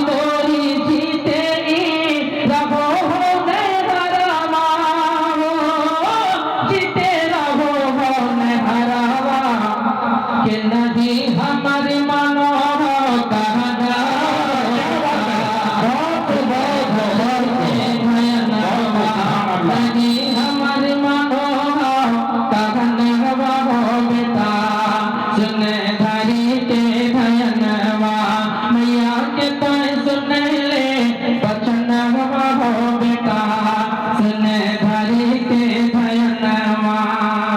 गोरी जीते रहो ने हरावा, जीते रहो ने हरावा, कि नहीं हमारी मानो कहना नहीं हमारी मानो कहना बेटा सुने धरी के धयनवा मैया के तय सुन ले बचन हो बेटा सुने धरी के धयनवा।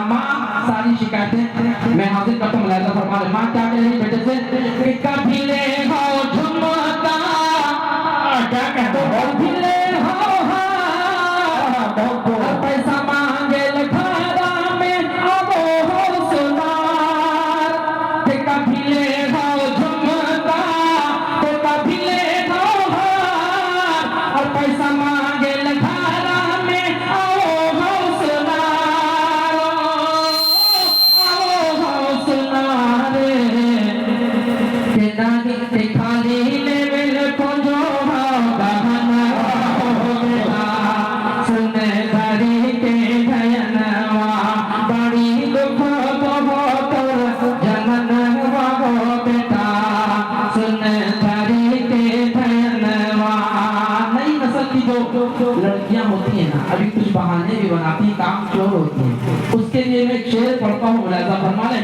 माँ सारी शिकायतें मैं हाजिर करता हूँ मुलाज़ा फरमाने। माँ क्या कह रही बेटे से कि कभी ले हो झुमका, क्या कहते हो कभी ले हो पैसा मांगे लखारा में अब हो सुनार, कि कभी ले हो झुमका तो कभी ले हो हार, और पैसा मांगे लखारा में आओ हो सुनार, आओ हो सुनार, कि नहीं कि खाली लेवल को जो हो गहना हो बेटा सुने धरी के धयनवा बड़ी दुख बहुत जननवा हो बेटा सुने धरी के धयनवा। नई नस्ल की जो लड़कियां होती हैं ना अभी कुछ बहाने भी बनाती हैं, काम चोर होती हैं, उसके लिए मैं एक शेर पढ़ता हूँ मुलाज़ा फरमा लें।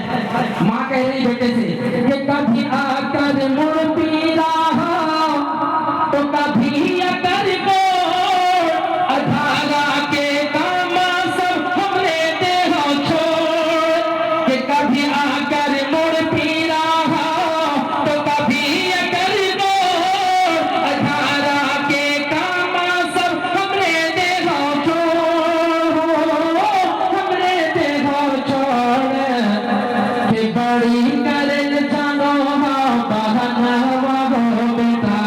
माँ कह रही बेटे से कि कभी आकर मुड़ पीरा हो तो कभी अकर को अधारा के काम सब हमरे देह छोड़, कि कभी आकर मुड़ पीरा हो तो कभी अकर को अधारा के काम सब हमरे देह छोड़, हमरे देह छोड़, कि बड़ी करन जानो हो बहनवा हो बेटा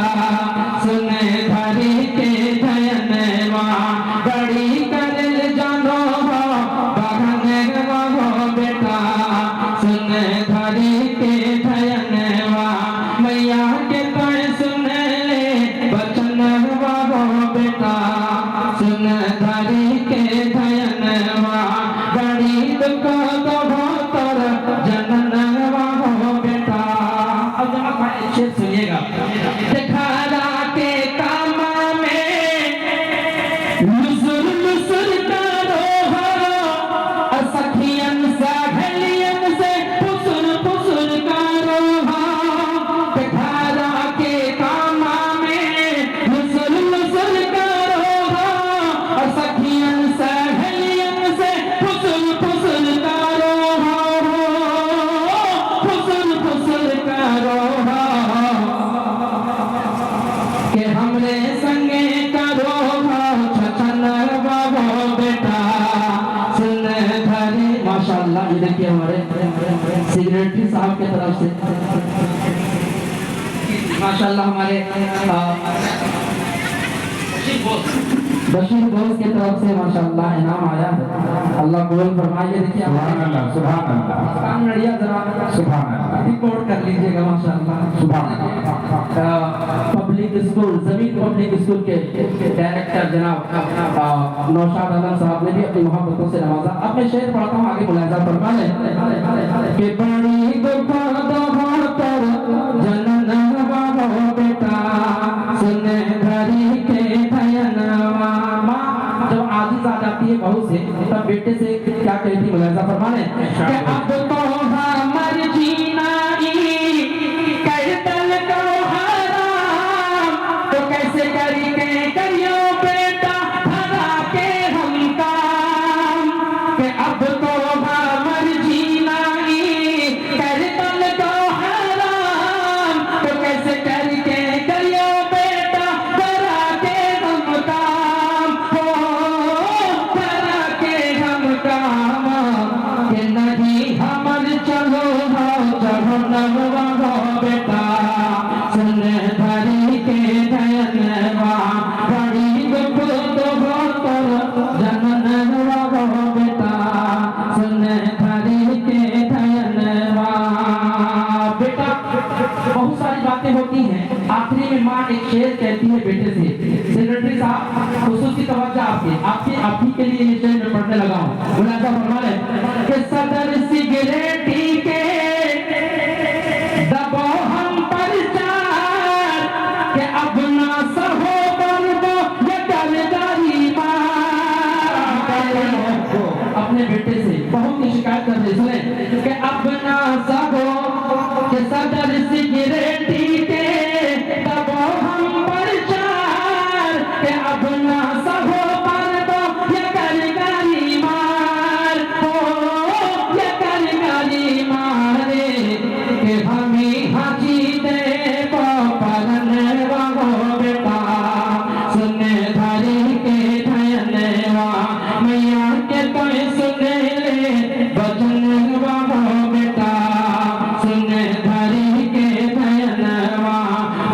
सुने धरी के धयनवा बड़ी करन जानो हो बहनवा हो बेटा सुने धरी के धयनवा मैया के तय सुन ले बचनवा हो बेटा सुने धरी के धयनवा बड़ी दुख तो भोतर जननवा हो बेटा। अब जमा शेर सुनिएगा। दिखारा के काम में लुसुर लुसुर करो हो, सखियन सहेलियन से फुसुर फुसुर करो हो, दिखारा के काम में लुसुर लुसुर करो हो, सखियन सहेलियन से फुसुर फुसुर करो हो, फुसुर फुसुर करो हो, कि हमरे संगे करो हो छछनवा हो बेटा सुन धरी। माशाअल्लाह ये देखिए हमारे सेक्रेटरी साहब की तरफ से माशाअल्लाह हमारे बशीर बोस की तरफ से माशाअल्लाह इनाम आया है, अल्लाह कबूल फरमाइए। देखिए सुभान अल्लाह, सुभान अल्लाह, काम नड़िया जरा सुभान अल्लाह, रिकॉर्ड कर लीजिएगा माशाअल्लाह। सुभान अल्लाह। पब्लिक स्कूल जमीन पब्लिक स्कूल के डायरेक्टर जनाब नौशाद आलम साहब ने भी अपनी मोहब्बतों से नवाजा। अब मैं शेर पढ़ता हूँ, आगे मुलाज़ा फरमा लें कि बड़ी दुख दोहतर जननवा हो बेटा सुने धरी के धयनवा। माँ जब आजिज़ आ जाती है बहू से तब बेटे से क्या कहती मुलाज़ा फरमा लें कि अब तो हमर जीना कैसे करी के करियो बेटा भरा के हम काम, के अब तो हमर जीना कर तल को हराम, तो कैसे करी के करियो बेटा भरा के हम काम, हो भरा के हम काम, के नहीं हमर चलो हो चढ़ो नवा हो बेटा सुन धरी के धयनवा बड़ी दुख तो भोतर जननवा हो बेटा सुन धरी के धयनवा। बेटा बहुत सारी बातें होती हैं, आखिरी में माँ एक शेर कहती है बेटे से, सेक्रेटरी साहब खुसूसी तवज्जो आपकी के लिए ये शेर मैं पढ़ने लगा हूँ। मुलाजा फरमा ले कि सदर सिगरेट के दबो हम पर चार के अपना सहो बरदो ये गलदारी अपने बेटे से बहुत ही शिकायत कर रहे सुने कि अपना सहो के सदर सिगरेट के दबो हम पर चार के अपना सहो बरदो ये गलदारी मार हो ये गलदारी मारे के हमें हाजी दे परन वागो बेटा सुने धारी के धयनवा मैया के कोई सुने ले बचन वागो बेटा सुने धारी के धयनवा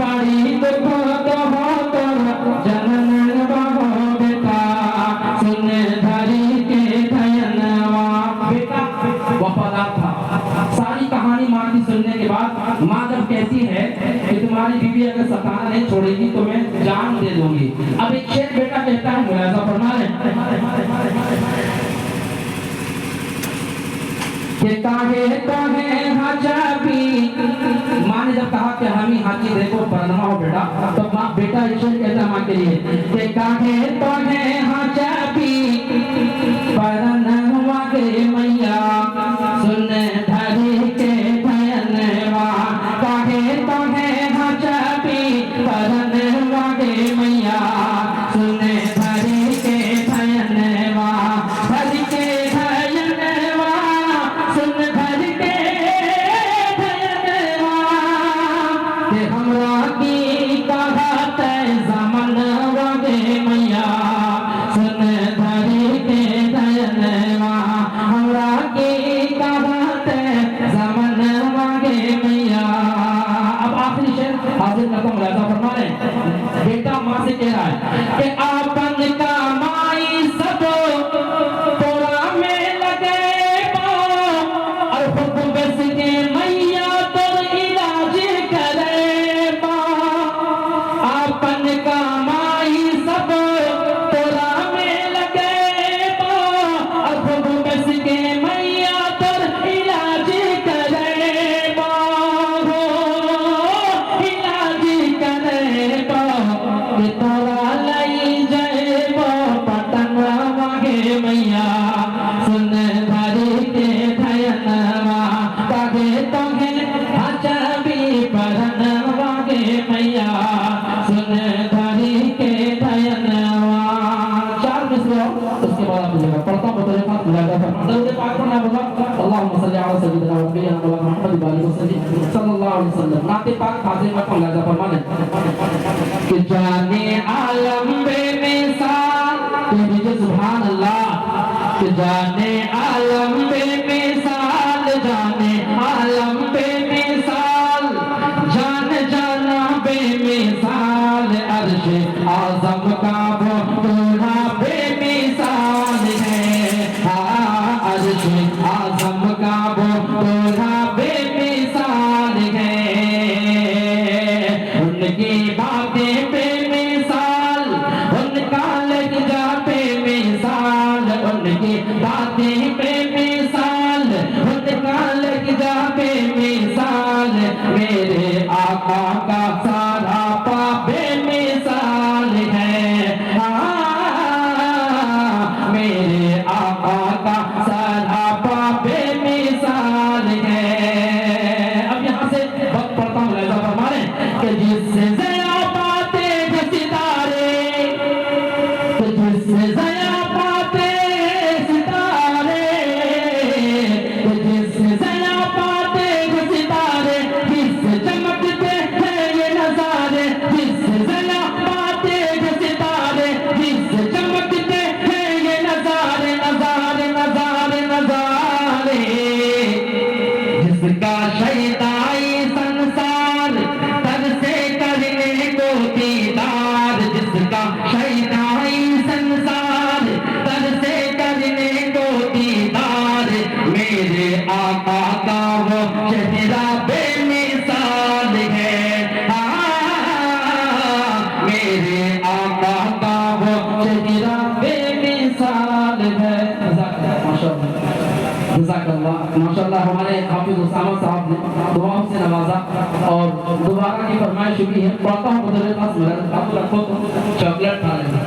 बड़ी दुख तो हो तो जनन वागो बेटा सुने धारी के धयनवा बेटा वफादार था। सारी कहानी माँ की सुनने के बाद माँ जब कहती है कि तुम्हारी बीवी अगर सताना नहीं छोड़ेगी तो मैं जान दे दूंगी। अब एक शेर बेटा कहता है, मुलाजा फरमा ले कि काहे काहे हाजाबी। माँ ने जब कहा कि हमी हाजी देखो परनमा हो बेटा, तो माँ बेटा एक शेर कहता है माँ के लिए कि काहे काहे हाजाबी परनमा के मैया सुने धरी के धयनवा काहे काहे हाजाबी परनमा के मैया सुने धरी के धयनवा धरी के धयनवा सुन धरी के धयनवा के हमरा की कहत जमन वगे मैया सुन धरी के धयनवा हमरा की कहत जमन वगे मैया। अब आखिरी शेर हाजिर करता हूँ, मुलाजा फरमा ले बेटा माँ से कह रहा है कि आपन का माई सब तोरा में लगे और खुद बस के मैया तो इलाज करे आपन का माई सब तोरा में लगे और खुद बस के मैया तो इलाज करे इलाज करे कि तोरा लई जाए पटन मांगे मैया सुन धरी के धयनवा कागे तोगे हजबी परन मांगे मैया सुन धरी के धयनवा। चार मिसरे उसके बाद आप जगह पढ़ता हूँ बतौर पाक मुलाजा फरमा दरूद पाक पढ़ना होगा। अल्लाहुम्मा सल्ली अला सय्यिदिना व नबिय्यिना मुहम्मद व आलिहि सल्लल्लाहु अलैहि वसल्लम। नाते पाक हाजिर में मुलाजा फरमा ले कि जाने आलम बेमिसाल कहते सुभान अल्लाह कि जाने आलम बेमिसाल जाने आलम बेमिसाल जान जाना बेमिसाल अर्श आज़म का वो बूढ़ा बेमिसाल है अर्श आज़म का वो बूढ़ा बेमिसाल है उनकी बातें बेमिसाल उनका लग जा बेमिसाल उनकी बातें बेमिसाल उनका लग जा बेमिसाल मेरे आका का सारा पा बेमिसाल है मेरे आका का सारा पा बेमिसाल है। अब यहाँ से वक्त पढ़ता हूँ लहजा फरमा रहे कि जिससे जया पाते हैं सितारे कि जिससे जया पाते सितारे कि जिससे जया पाते हैं सितारे जिससे चमकते हैं ये नजारे जिससे जया पाते हैं सितारे जिससे चमकते हैं ये नजारे नजारे नजारे नजारे जिसका शैताई संसार तर से करने को दीदार जिसका शैताई संसार तर से करने को दीदार मेरे आका का वो चेहरा बेमिसाल है मेरे आका का वो चेहरा बेमिसाल है। माशाअल्लाह हमारे हाफिज उसामा साहब ने दुआओं से नवाजा और दोबारा की फरमाइश हुई है। पढ़ता हूँ मुझे पास आप रखो चॉकलेट खा लेना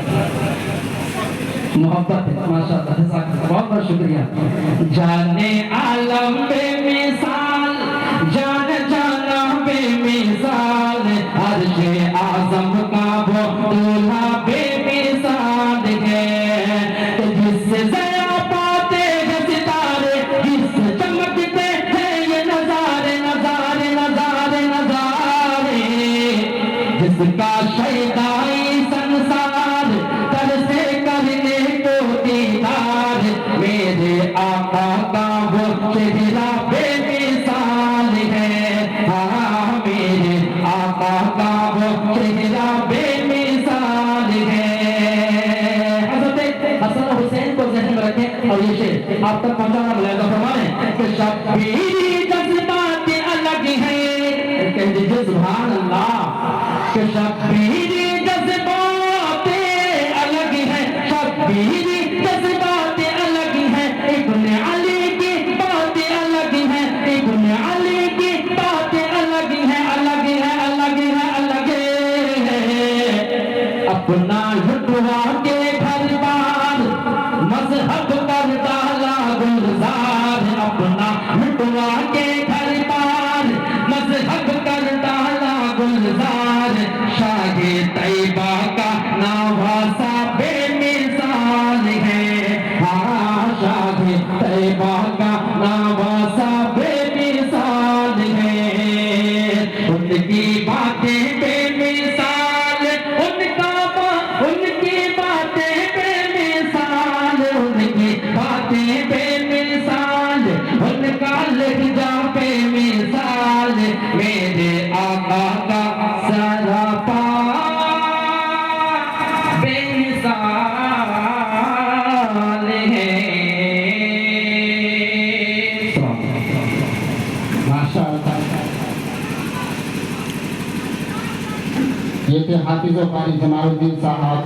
मोहब्बत है माशाअल्लाह। बहुत बहुत शुक्रिया। जाने आलम बेमिसाल जान जाना बेमिसाल अर्शे आज़म का वो दूल्हा बेमिसाल है। जिससे ज़या पाते हैं सितारे जिससे चमकते हैं ये नज़ारे नज़ारे नज़ारे नज़ारे जिसका शैदाई संसार तरसे करने को दीदार मेरे आका का वो चेहरा बेमिसाल है। हाँ मेरे आका का वो चेहरा बेमिसाल है। हज़रत हसन हुसैन को ज़हन में रखें और ये शेर आप तक पहुंचाना मुलाहिज़ा फरमाएं कि शब्बीरी जज्बात अलग हैं। कह दीजिए सुभान अल्लाह कि शब्बीरी जज्बात अलग हैं। शब्बीरी जज्बात अलग हैं। इब्ने अली की बातें अलग हैं। इब्ने अली की बातें अलग हैं अलग हैं अलग हैं अलग हैं। अपना लुटवा के घर बार मजहब पर डाला गुलजार। अपना लुटवा के घर बार मजहब कर डाला गुलजार। शाहे तैयबा का नवासा बेमिसाल है। हाँ शाहे तैयबा का नवासा बेमिसाल है। उनकी बातें बेमिसाल उनकी बातें बेमिसाल उनकी बातें बेमिसाल उनका लहजा बेमिसाल मेरे आका का सरापा बेमिसाल है। माशाअल्लाह ये थे हाफिज़ कारी जमालुद्दीन साहब।